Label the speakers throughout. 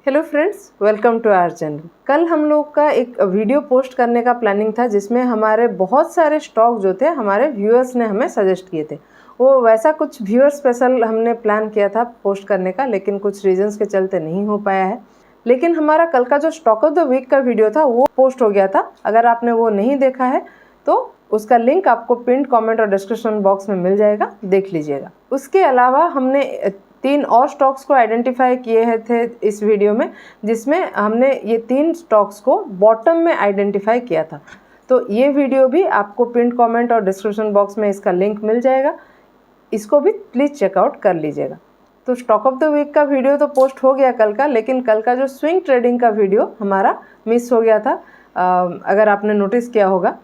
Speaker 1: Hello friends, welcome to our channel. कल हम लोग का एक वीडियो पोस्ट करने का प्लानिंग था जिसमें हमारे बहुत सारे स्टॉक जो थे हमारे व्यूअर्स ने हमें सजेस्ट किए थे। वो वैसा कुछ व्यूअर स्पेशल हमने प्लान किया था पोस्ट करने का, लेकिन कुछ रीजंस के चलते नहीं हो पाया है। लेकिन हमारा कल का जो स्टॉक ऑफ द वीक का वीडियो था वो पोस्ट हो गया था। अगर आपने वो नहीं देखा है तो उसका लिंक आपको पिंड कमेंट और डिस्क्रिप्शन बॉक्स में मिल जाएगा, देख लीजिएगा। उसके अलावा हमने 3 और स्टॉक्स को आइडेंटिफाई किए थे इस वीडियो में, जिसमें हमने ये 3 स्टॉक्स को बॉटम में आइडेंटिफाई किया था। तो ये वीडियो भी आपको पिन कमेंट और डिस्क्रिप्शन बॉक्स में इसका लिंक मिल जाएगा, इसको भी प्लीज़ चेकआउट कर लीजिएगा। तो स्टॉक ऑफ द वीक का वीडियो तो पोस्ट हो गया कल का, लेकिन कल का जो स्विंग ट्रेडिंग का वीडियो हमारा मिस हो गया था, अगर आपने नोटिस किया होगा।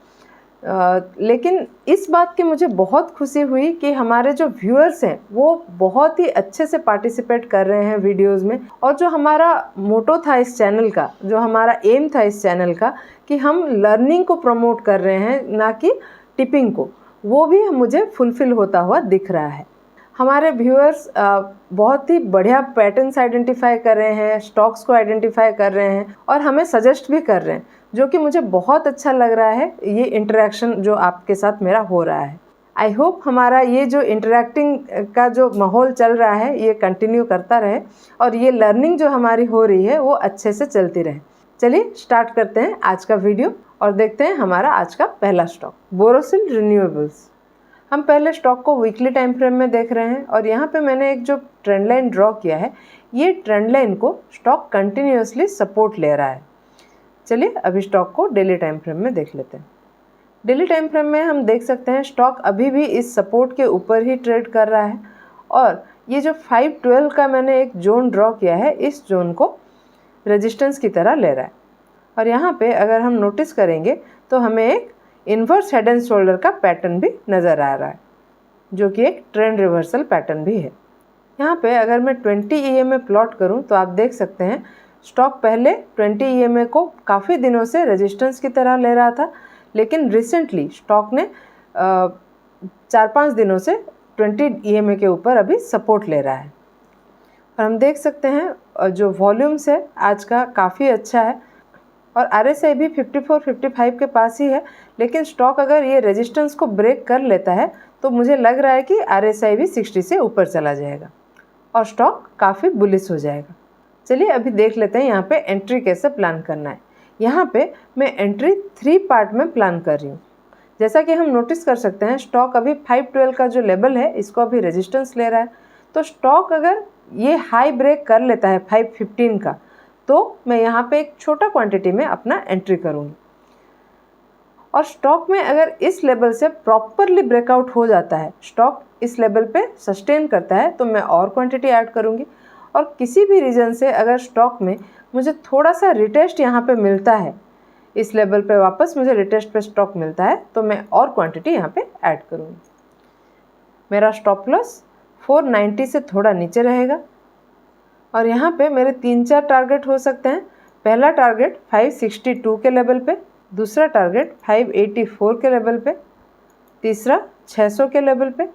Speaker 1: लेकिन इस बात की मुझे बहुत खुशी हुई कि हमारे जो व्यूअर्स हैं वो बहुत ही अच्छे से पार्टिसिपेट कर रहे हैं वीडियोस में। और जो हमारा मोटो था इस चैनल का, जो हमारा एम था इस चैनल का कि हम लर्निंग को प्रमोट कर रहे हैं ना कि टिपिंग को, वो भी मुझे फुलफिल होता हुआ दिख रहा है। हमारे व्यूअर्स बहुत ही बढ़िया पैटर्न्स आइडेंटिफाई कर रहे हैं, स्टॉक्स को आइडेंटिफाई कर रहे हैं और हमें सजेस्ट भी कर रहे हैं, जो कि मुझे बहुत अच्छा लग रहा है। ये इंटरेक्शन जो आपके साथ मेरा हो रहा है, आई होप हमारा ये जो इंटरेक्टिंग का जो माहौल चल रहा है ये कंटिन्यू करता रहे और ये लर्निंग जो हमारी हो रही है वो अच्छे से चलती रहे। चलिए स्टार्ट करते हैं आज का वीडियो और देखते हैं हमारा आज का पहला स्टॉक, बोरोसिल रिन्यूएबल्स। हम पहले स्टॉक को वीकली टाइम फ्रेम में देख रहे हैं और यहाँ पे मैंने एक जो ट्रेंड लाइन ड्रॉ किया है, ये ट्रेंड लाइन को स्टॉक कंटिन्यूअसली सपोर्ट ले रहा है। चलिए अभी स्टॉक को डेली टाइम फ्रेम में देख लेते हैं। डेली टाइम फ्रेम में हम देख सकते हैं स्टॉक अभी भी इस सपोर्ट के ऊपर ही ट्रेड कर रहा है और ये जो 512 का मैंने एक जोन ड्रॉ किया है, इस जोन को रेजिस्टेंस की तरह ले रहा है। और यहाँ पे अगर हम नोटिस करेंगे तो हमें एक इन्वर्स हेड एंड शोल्डर का पैटर्न भी नज़र आ रहा है, जो कि एक ट्रेंड रिवर्सल पैटर्न भी है। यहाँ पे अगर मैं 20 EMA प्लॉट करूँ तो आप देख सकते हैं स्टॉक पहले 20 EMA को काफ़ी दिनों से रेजिस्टेंस की तरह ले रहा था, लेकिन रिसेंटली स्टॉक ने 4-5 दिनों से 20 EMA के ऊपर अभी सपोर्ट ले रहा है। और हम देख सकते हैं जो वॉल्यूम्स है आज का काफ़ी अच्छा है और RSI भी 54-55 के पास ही है। लेकिन स्टॉक अगर ये रेजिस्टेंस को ब्रेक कर लेता है तो मुझे लग रहा है कि RSI भी 60 से ऊपर चला जाएगा और स्टॉक काफ़ी बुलिश हो जाएगा। चलिए अभी देख लेते हैं यहाँ पे एंट्री कैसे प्लान करना है। यहाँ पे मैं एंट्री 3 पार्ट में प्लान कर रही हूँ। जैसा कि हम नोटिस कर सकते हैं स्टॉक अभी 512 का जो लेवल है इसको अभी रेजिस्टेंस ले रहा है। तो स्टॉक अगर ये हाई ब्रेक कर लेता है 515 का, तो मैं यहाँ पे एक छोटा क्वांटिटी में अपना एंट्री करूँगी। और स्टॉक में अगर इस लेवल से प्रॉपरली ब्रेकआउट हो जाता है, स्टॉक इस लेवल पे सस्टेन करता है, तो मैं और क्वांटिटी ऐड करूँगी। और किसी भी रीज़न से अगर स्टॉक में मुझे थोड़ा सा रिटेस्ट यहाँ पे मिलता है, इस लेवल पे वापस मुझे रिटेस्ट पे स्टॉक मिलता है, तो मैं और क्वांटिटी यहाँ पे ऐड करूँगी। मेरा स्टॉप लॉस 490 से थोड़ा नीचे रहेगा और यहाँ पे मेरे 3-4 टारगेट हो सकते हैं। पहला टारगेट 562 के लेवल पे, दूसरा टारगेट 584 के लेवल पे, तीसरा 600 के लेवल पे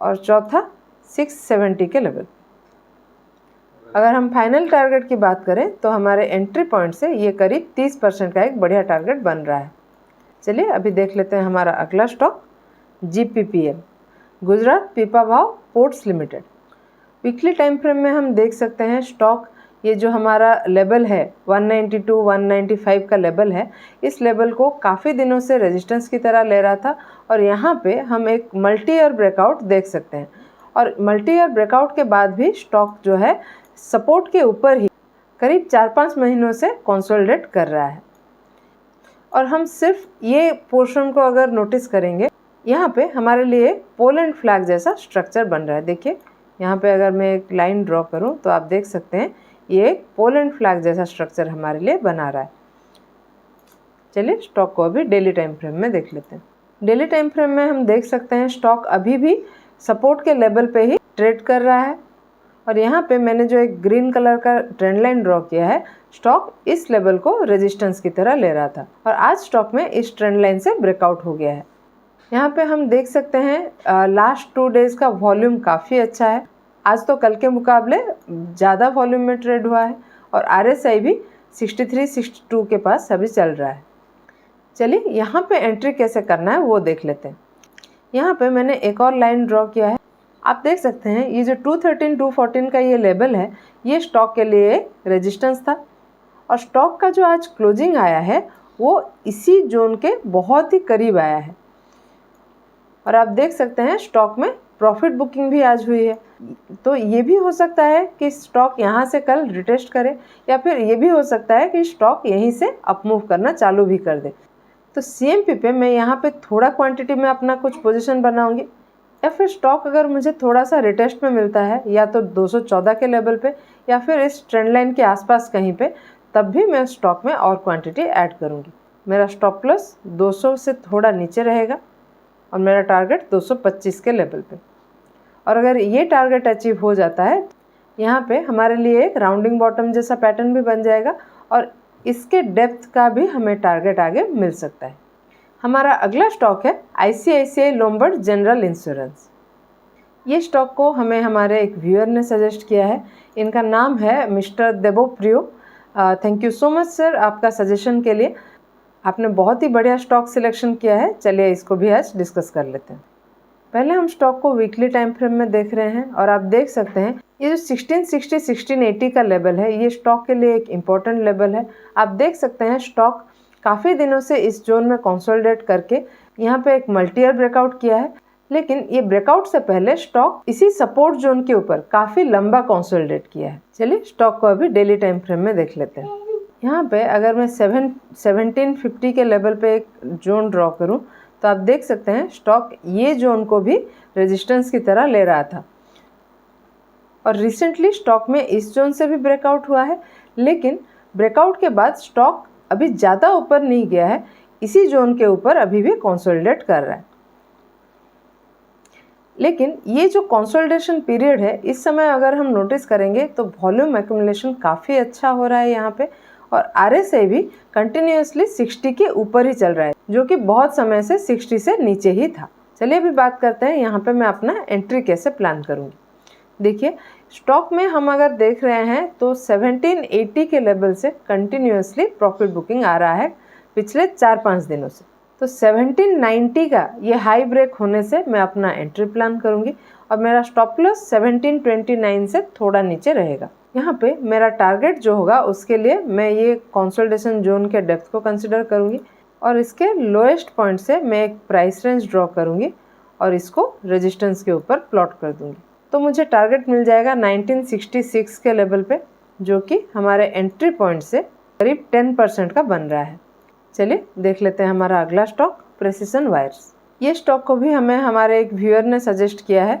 Speaker 1: और चौथा 670 के लेवल पे। अगर हम फाइनल टारगेट की बात करें तो हमारे एंट्री पॉइंट से ये करीब 30% का एक बढ़िया टारगेट बन रहा है। चलिए अभी देख लेते हैं हमारा अगला stock, GPPL, Gujarat Pipavav ports limited. Weekly time frame में हम देख सकते हैं स्टॉक ये जो हमारा लेवल है 192-195 का लेवल है, इस लेवल को काफ़ी दिनों से रेजिस्टेंस की तरह ले रहा था और यहाँ पे हम एक मल्टी ईयर ब्रेकआउट देख सकते हैं। और मल्टी ईयर ब्रेकआउट के बाद भी स्टॉक जो है सपोर्ट के ऊपर ही करीब 4-5 महीनों से कंसोलिडेट कर रहा है। और हम सिर्फ ये पोर्शन को अगर नोटिस करेंगे, यहाँ पे हमारे लिए पोलैंड फ्लैग जैसा स्ट्रक्चर बन रहा है। देखिए यहाँ पे अगर मैं एक लाइन ड्रॉ करूँ तो आप देख सकते हैं ये एक पोलैंड फ्लैग जैसा स्ट्रक्चर हमारे लिए बना रहा है। चलिए स्टॉक को अभी डेली टाइम फ्रेम में देख लेते हैं। डेली टाइम फ्रेम में हम देख सकते हैं स्टॉक अभी भी सपोर्ट के लेवल पे ही ट्रेड कर रहा है और यहाँ पे मैंने जो एक ग्रीन कलर का ट्रेंड लाइन ड्रॉ किया है, स्टॉक इस लेवल को रेजिस्टेंस की तरह ले रहा था और आज स्टॉक में इस ट्रेंड लाइन से ब्रेकआउट हो गया है। यहाँ पे हम देख सकते हैं लास्ट 2 डेज़ का वॉल्यूम काफ़ी अच्छा है। आज तो कल के मुकाबले ज़्यादा वॉल्यूम में ट्रेड हुआ है और RSI भी 63-62 के पास अभी चल रहा है। चलिए यहाँ पे एंट्री कैसे करना है वो देख लेते हैं। यहाँ पे मैंने एक और लाइन ड्रॉ किया है। आप देख सकते हैं ये जो 213-214 का ये लेवल है, ये स्टॉक के लिए रेजिस्टेंस था और स्टॉक का जो आज क्लोजिंग आया है वो इसी जोन के बहुत ही करीब आया है और आप देख सकते हैं स्टॉक में प्रॉफिट बुकिंग भी आज हुई है। तो ये भी हो सकता है कि स्टॉक यहाँ से कल रिटेस्ट करे या फिर ये भी हो सकता है कि स्टॉक यहीं से अप मूव करना चालू भी कर दे। तो CMP पे मैं यहाँ पे थोड़ा क्वांटिटी में अपना कुछ पोजीशन बनाऊंगी या फिर स्टॉक अगर मुझे थोड़ा सा रिटेस्ट में मिलता है या तो 214 के लेवल पे या फिर इस ट्रेंड लाइन के आसपास कहीं पे, तब भी मैं स्टॉक में और क्वांटिटी ऐड करूँगी। मेरा स्टॉप लॉस 200 से थोड़ा नीचे रहेगा और मेरा टारगेट 225 के लेवल पे। और अगर ये टारगेट अचीव हो जाता है यहाँ पे हमारे लिए एक राउंडिंग बॉटम जैसा पैटर्न भी बन जाएगा और इसके डेप्थ का भी हमें टारगेट आगे मिल सकता है। हमारा अगला स्टॉक है ICICI लोम्बार्ड जनरल इंश्योरेंस। ये स्टॉक को हमें हमारे एक व्यूअर ने सजेस्ट किया है। इनका नाम है mister Debopriyo. Thank you so much sir आपका सजेशन के लिए। आपने बहुत ही बढ़िया स्टॉक सिलेक्शन किया है। चलिए इसको भी आज डिस्कस कर लेते हैं। पहले हम स्टॉक को वीकली टाइम फ्रेम में देख रहे हैं और आप देख सकते हैं ये जो 1660-1680 का लेवल है ये स्टॉक के लिए एक इम्पॉर्टेंट लेवल है। आप देख सकते हैं स्टॉक काफ़ी दिनों से इस जोन में कंसोलिडेट करके यहाँ पे एक मल्टी ईयर ब्रेकआउट किया है, लेकिन ये ब्रेकआउट से पहले स्टॉक इसी सपोर्ट जोन के ऊपर काफ़ी लंबा कंसोलिडेट किया है। चलिए स्टॉक को अभी डेली टाइम फ्रेम में देख लेते हैं। यहाँ पे अगर मैं 1750 के लेवल पे एक जोन ड्रॉ करूँ तो आप देख सकते हैं स्टॉक ये जोन को भी रेजिस्टेंस की तरह ले रहा था और रिसेंटली स्टॉक में इस जोन से भी ब्रेकआउट हुआ है, लेकिन ब्रेकआउट के बाद स्टॉक अभी ज़्यादा ऊपर नहीं गया है, इसी जोन के ऊपर अभी भी कंसोलिडेट कर रहा है। लेकिन ये जो कंसोलिडेशन पीरियड है इस समय अगर हम नोटिस करेंगे तो वॉल्यूम एक्यूमुलेशन काफ़ी अच्छा हो रहा है यहाँ पे और RSI भी कंटिन्यूसली 60 के ऊपर ही चल रहा है, जो कि बहुत समय से 60 से नीचे ही था। चलिए अभी बात करते हैं यहाँ पे मैं अपना एंट्री कैसे प्लान करूँगी। देखिए स्टॉक में हम अगर देख रहे हैं तो 1780 के लेवल से कंटिन्यूसली प्रॉफिट बुकिंग आ रहा है पिछले 4-5 दिनों से। तो 1790 का ये हाई ब्रेक होने से मैं अपना एंट्री प्लान करूँगी और मेरा स्टॉप लॉस 1729 से थोड़ा नीचे रहेगा। यहाँ पे मेरा टारगेट जो होगा उसके लिए मैं ये कंसोलिडेशन जोन के डेप्थ को कंसिडर करूँगी और इसके लोएस्ट पॉइंट से मैं एक प्राइस रेंज ड्रॉ करूँगी और इसको रेजिस्टेंस के ऊपर प्लॉट कर दूँगी। तो मुझे टारगेट मिल जाएगा 1966 के लेवल पे, जो कि हमारे एंट्री पॉइंट से करीब 10% का बन रहा है। चलिए देख लेते हैं हमारा अगला स्टॉक प्रेसिशन वायर्स। ये स्टॉक को भी हमें हमारे एक व्यूअर ने सजेस्ट किया है।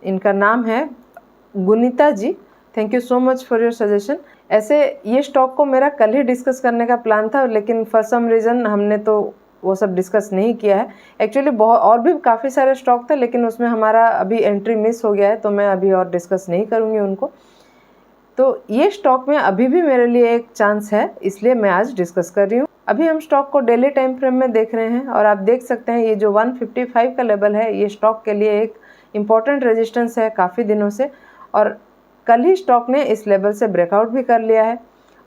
Speaker 1: इनका नाम है Gunita ji. Thank you so much for your suggestion. ऐसे ये स्टॉक को मेरा कल ही डिस्कस करने का प्लान था, लेकिन फॉर सम रीज़न हमने तो वो सब डिस्कस नहीं किया है। एक्चुअली बहुत और भी काफ़ी सारे स्टॉक थे, लेकिन उसमें हमारा अभी एंट्री मिस हो गया है, तो मैं अभी और डिस्कस नहीं करूँगी उनको। तो ये स्टॉक में अभी भी मेरे लिए एक चांस है, इसलिए मैं आज डिस्कस कर रही हूँ। अभी हम स्टॉक को डेली टाइम फ्रेम में देख रहे हैं और आप देख सकते हैं ये जो 155 का लेवल है ये स्टॉक के लिए एक इम्पॉर्टेंट रेजिस्टेंस है काफ़ी दिनों से, और कल ही स्टॉक ने इस लेवल से ब्रेकआउट भी कर लिया है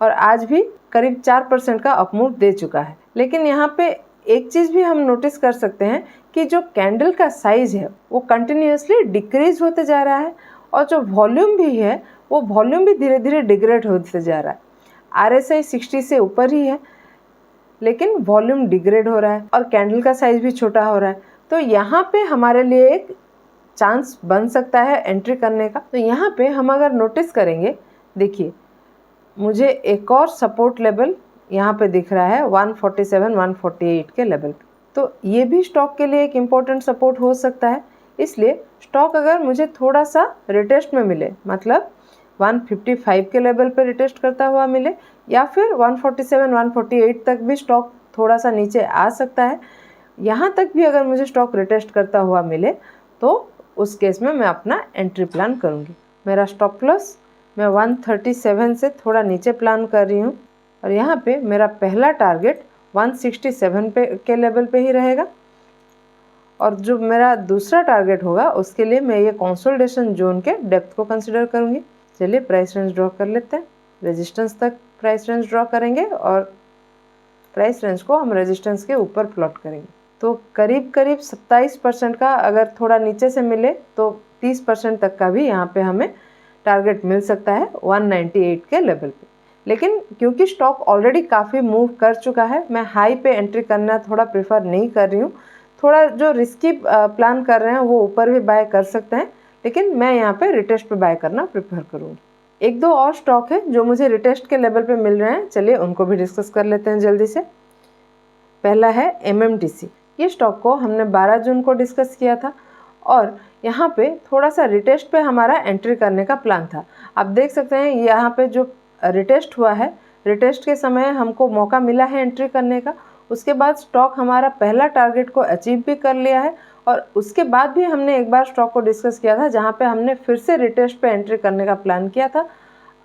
Speaker 1: और आज भी करीब 4% का अपमूव दे चुका है। लेकिन यहाँ पे एक चीज़ भी हम नोटिस कर सकते हैं कि जो कैंडल का साइज है वो कंटिन्यूसली डिक्रीज होते जा रहा है और जो वॉल्यूम भी है वो वॉल्यूम भी धीरे धीरे डिग्रेड होते जा रहा है। RSI 60 से ऊपर ही है, लेकिन वॉल्यूम डिग्रेड हो रहा है और कैंडल का साइज भी छोटा हो रहा है। तो यहाँ पे हमारे लिए एक चांस बन सकता है एंट्री करने का। तो यहाँ पे हम अगर नोटिस करेंगे, देखिए मुझे एक और सपोर्ट लेवल यहाँ पे दिख रहा है 147-148 के लेवल पे। तो ये भी स्टॉक के लिए एक इम्पोर्टेंट सपोर्ट हो सकता है। इसलिए स्टॉक अगर मुझे थोड़ा सा रिटेस्ट में मिले, मतलब 155 के लेवल पे रिटेस्ट करता हुआ मिले या फिर 147-148 तक भी स्टॉक थोड़ा सा नीचे आ सकता है, यहाँ तक भी अगर मुझे स्टॉक रिटेस्ट करता हुआ मिले तो उस केस में मैं अपना एंट्री प्लान करूँगी। मेरा स्टॉप लॉस मैं 137 से थोड़ा नीचे प्लान कर रही हूँ और यहाँ पे मेरा पहला टारगेट 167 के लेवल पे ही रहेगा और जो मेरा दूसरा टारगेट होगा उसके लिए मैं ये कंसोलिडेशन जोन के डेप्थ को कंसिडर करूँगी। चलिए प्राइस रेंज ड्रॉ कर लेते हैं। रेजिस्टेंस तक प्राइस रेंज ड्रॉ करेंगे और प्राइस रेंज को हम रेजिस्टेंस के ऊपर प्लॉट करेंगे। तो करीब करीब 27% का अगर थोड़ा नीचे से मिले तो 30% तक का भी यहाँ पे हमें टारगेट मिल सकता है 198 के लेवल पे। लेकिन क्योंकि स्टॉक ऑलरेडी काफ़ी मूव कर चुका है, मैं हाई पे एंट्री करना थोड़ा प्रेफर नहीं कर रही हूँ। थोड़ा जो रिस्की प्लान कर रहे हैं वो ऊपर भी बाय कर सकते हैं, लेकिन मैं यहाँ पे रिटेस्ट पे बाय करना प्रेफर करूँगी। एक दो और स्टॉक है जो मुझे रिटेस्ट के लेवल पे मिल रहे हैं, चलिए उनको भी डिस्कस कर लेते हैं जल्दी से। पहला है MMTC। ये स्टॉक को हमने 12 जून को डिस्कस किया था और यहाँ पे थोड़ा सा रिटेस्ट पे हमारा एंट्री करने का प्लान था। आप देख सकते हैं यहाँ पे जो रिटेस्ट हुआ है, रिटेस्ट के समय हमको मौका मिला है एंट्री करने का। उसके बाद स्टॉक हमारा पहला टारगेट को अचीव भी कर लिया है और उसके बाद भी हमने एक बार स्टॉक को डिस्कस किया था जहाँ पे हमने फिर से रिटेस्ट पे एंट्री करने का प्लान किया था।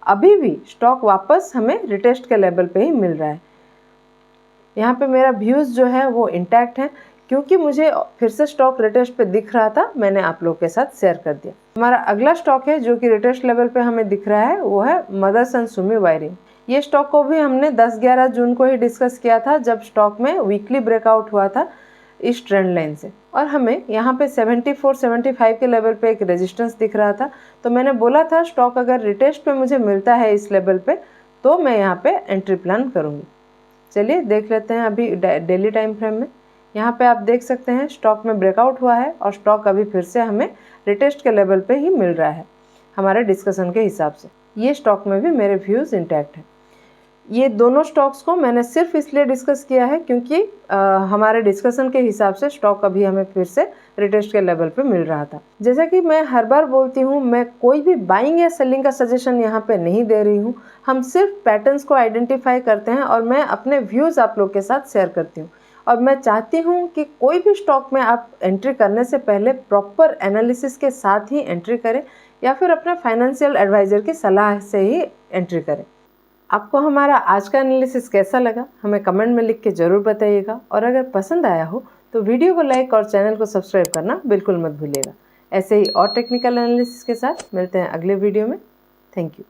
Speaker 1: अभी भी स्टॉक वापस हमें रिटेस्ट के लेवल पे ही मिल रहा है। यहाँ पे मेरा व्यूज़ जो है वो इंटैक्ट है, क्योंकि मुझे फिर से स्टॉक रिटेस्ट पे दिख रहा था, मैंने आप लोग के साथ शेयर कर दिया। हमारा अगला स्टॉक है जो कि रिटेस्ट लेवल पे हमें दिख रहा है, वो है मदरसन सुमी वायरिंग। ये स्टॉक को भी हमने 10-11 जून को ही डिस्कस किया था जब स्टॉक में वीकली ब्रेकआउट हुआ था इस ट्रेंड लाइन से, और हमें यहाँ पे 74-75 के लेवल पे एक रेजिस्टेंस दिख रहा था। तो मैंने बोला था स्टॉक अगर रिटेस्ट पे मुझे मिलता है इस लेवल पे तो मैं यहाँ पे एंट्री प्लान करूँगी। चलिए देख लेते हैं अभी डेली टाइम फ्रेम में। यहाँ पे आप देख सकते हैं स्टॉक में ब्रेकआउट हुआ है और स्टॉक अभी फिर से हमें रिटेस्ट के लेवल पे ही मिल रहा है हमारे डिस्कशन के हिसाब से। ये स्टॉक में भी मेरे व्यूज़ इंटैक्ट हैं। ये दोनों स्टॉक्स को मैंने सिर्फ इसलिए डिस्कस किया है क्योंकि हमारे डिस्कशन के हिसाब से स्टॉक अभी हमें फिर से रिटेस्ट के लेवल पे मिल रहा था। जैसा कि मैं हर बार बोलती हूँ, मैं कोई भी बाइंग या सेलिंग का सजेशन यहाँ पे नहीं दे रही हूँ। हम सिर्फ पैटर्न्स को आइडेंटिफाई करते हैं और मैं अपने व्यूज़ आप लोग के साथ शेयर करती हूँ। और मैं चाहती हूँ कि कोई भी स्टॉक में आप एंट्री करने से पहले प्रॉपर एनालिसिस के साथ ही एंट्री करें या फिर अपने फाइनेंशियल एडवाइज़र की सलाह से ही एंट्री करें। आपको हमारा आज का एनालिसिस कैसा लगा हमें कमेंट में लिख के ज़रूर बताइएगा, और अगर पसंद आया हो तो वीडियो को लाइक और चैनल को सब्सक्राइब करना बिल्कुल मत भूलिएगा। ऐसे ही और टेक्निकल एनालिसिस के साथ मिलते हैं अगले वीडियो में। Thank you.